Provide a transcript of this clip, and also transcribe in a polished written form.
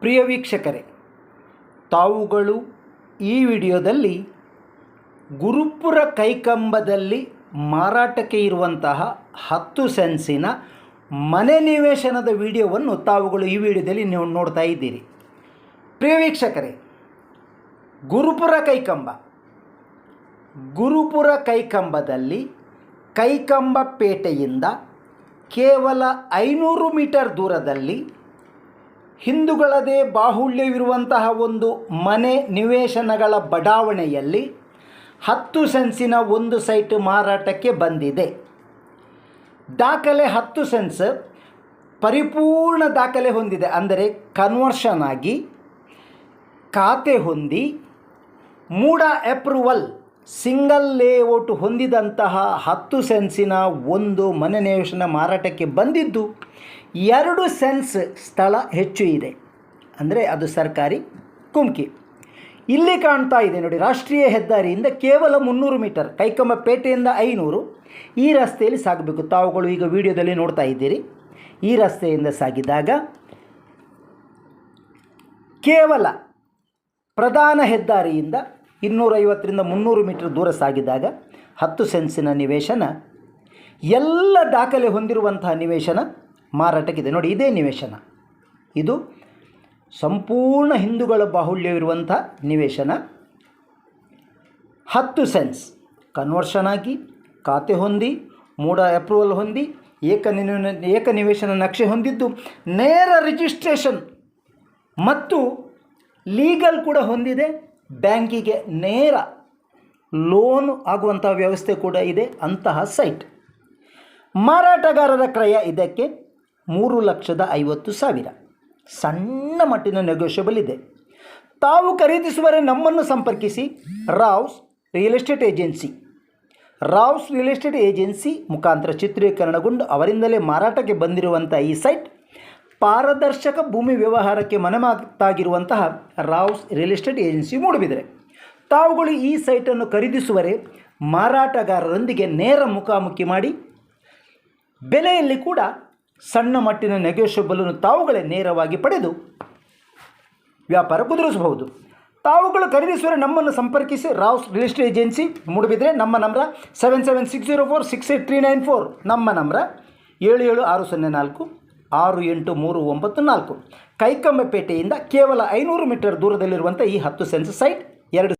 ಪ್ರಿಯ ವೀಕ್ಷಕರೇ, ತಾವುಗಳು ಈ ವಿಡಿಯೋದಲ್ಲಿ ಗುರುಪುರ ಕೈಕಂಬದಲ್ಲಿ ಮಾರಾಟಕ್ಕೆ ಇರುವಂತಹ 10 ಸೆನ್ಸಿನ ಮನೆ ನಿವೇಶನದ ವಿಡಿಯೋವನ್ನು ತಾವುಗಳು ಈ ವಿಡಿಯೋದಲ್ಲಿ ನೀವು ನೋಡ್ತಾ ಇದ್ದೀರಿ. ಪ್ರಿಯ ವೀಕ್ಷಕರೇ, ಗುರುಪುರ ಕೈಕಂಬದಲ್ಲಿ ಕೈಕಂಬ ಪೇಟೆಯಿಂದ ಕೇವಲ 500 ಮೀಟರ್ ದೂರದಲ್ಲಿ ಹಿಂದೂಗಳದೇ ಬಾಹುಳ್ಯವಿರುವಂತಹ ಒಂದು ಮನೆ ನಿವೇಶನಗಳ ಬಡಾವಣೆಯಲ್ಲಿ 10 ಸೆನ್ಸಿನ ಒಂದು ಸೈಟ್ ಮಾರಾಟಕ್ಕೆ ಬಂದಿದೆ. ದಾಖಲೆ 10 ಸೆನ್ಸ್ ಪರಿಪೂರ್ಣ ದಾಖಲೆ ಹೊಂದಿದೆ. ಅಂದರೆ ಕನ್ವರ್ಷನ್ ಆಗಿ ಖಾತೆ ಹೊಂದಿ ಮೂಡ ಅಪ್ರೂವಲ್ ಸಿಂಗಲ್ ಲೇಔಟ್ ಹೊಂದಿದಂತಹ 10 ಸೆನ್ಸಿನ ಒಂದು ಮನೆ ನಿವೇಶನ ಮಾರಾಟಕ್ಕೆ ಬಂದಿದ್ದು. 2 ಸೆನ್ಸ್ ಸ್ಥಳ ಹೆಚ್ಚು ಇದೆ, ಅಂದರೆ ಅದು ಸರ್ಕಾರಿ ಕುಮ್ಕಿ. ಇಲ್ಲಿ ಕಾಣ್ತಾ ಇದೆ ನೋಡಿ, ರಾಷ್ಟ್ರೀಯ ಹೆದ್ದಾರಿಯಿಂದ ಕೇವಲ 300 ಮೀಟರ್, ಕೈಕಂಬ ಪೇಟೆಯಿಂದ 500 ಈ ರಸ್ತೆಯಲ್ಲಿ ಸಾಗಬೇಕು. ತಾವುಗಳು ಈಗ ವಿಡಿಯೋದಲ್ಲಿ ನೋಡ್ತಾ ಇದ್ದೀರಿ. ಈ ರಸ್ತೆಯಿಂದ ಸಾಗಿದಾಗ ಕೇವಲ ಪ್ರಧಾನ ಹೆದ್ದಾರಿಯಿಂದ 250ರಿಂದ 300 ಮೀಟರ್ ದೂರ ಸಾಗಿದಾಗ 10 ಸೆನ್ಸಿನ ನಿವೇಶನ, ಎಲ್ಲ ದಾಖಲೆ ಹೊಂದಿರುವಂತಹ ನಿವೇಶನ ಮಾರಾಟಕ್ಕಿದೆ. ನೋಡಿ, ಇದೇ ನಿವೇಶನ, ಇದು ಸಂಪೂರ್ಣ ಹಿಂದೂಗಳ ಬಾಹುಳ್ಯವಿರುವಂಥ ನಿವೇಶನ. 10 ಸೆನ್ಸ್ ಕನ್ವರ್ಷನ್ ಆಗಿ ಖಾತೆ ಹೊಂದಿ ಮೂಡ ಅಪ್ರೂವಲ್ ಹೊಂದಿ ಏಕ ನಿವೇಶನ ನಕ್ಷೆ ಹೊಂದಿದ್ದು, ನೇರ ರಿಜಿಸ್ಟ್ರೇಷನ್ ಮತ್ತು ಲೀಗಲ್ ಕೂಡ ಹೊಂದಿದೆ. ಬ್ಯಾಂಕಿಗೆ ನೇರ ಲೋನ್ ಆಗುವಂಥ ವ್ಯವಸ್ಥೆ ಕೂಡ ಇದೆ. ಅಂತಹ ಸೈಟ್ ಮಾರಾಟಗಾರರ ಕ್ರಯ ಇದಕ್ಕೆ 3,50,000. ಸಣ್ಣ ಮಟ್ಟಿನ ನೆಗೋಷಿಯಬಲ್ ಇದೆ. ತಾವು ಖರೀದಿಸುವರೆ ನಮ್ಮನ್ನು ಸಂಪರ್ಕಿಸಿ. ರಾವ್ಸ್ ರಿಯಲ್ ಎಸ್ಟೇಟ್ ಏಜೆನ್ಸಿ ಮುಖಾಂತರ ಚಿತ್ರೀಕರಣಗೊಂಡು ಅವರಿಂದಲೇ ಮಾರಾಟಕ್ಕೆ ಬಂದಿರುವಂಥ ಈ ಸೈಟ್ ಪಾರದರ್ಶಕ ಭೂಮಿ ವ್ಯವಹಾರಕ್ಕೆ ಮನೆಮಾತಾಗಿರುವಂತಹ Rao's real estate agency Moodbidri. ತಾವುಗಳು ಈ ಸೈಟನ್ನು ಖರೀದಿಸುವರೆ ಮಾರಾಟಗಾರರೊಂದಿಗೆ ನೇರ ಮುಖಾಮುಖಿ ಮಾಡಿ ಬೆಲೆಯಲ್ಲಿ ಕೂಡ ಸಣ್ಣ ಮಟ್ಟಿನ ನೆಗೋಷಿಯಬಲನ್ನು ತಾವುಗಳೇ ನೇರವಾಗಿ ಪಡೆದು ವ್ಯಾಪಾರ ಕುದುರಿಸಬಹುದು. ತಾವುಗಳು ಖರೀದಿಸುವರೆ ನಮ್ಮನ್ನು ಸಂಪರ್ಕಿಸಿ. Rouse real estate agency Moodbidri. ನಮ್ಮ ನಂಬರ 7760468394. ನಮ್ಮ ನಂಬರ 7760468394. ಕೈಕಂಬಪೇಟೆಯಿಂದ ಕೇವಲ 500 ಮೀಟರ್ ದೂರದಲ್ಲಿರುವಂಥ ಈ 10 ಸೆನ್ಸ್ ಸೈಟ್ 2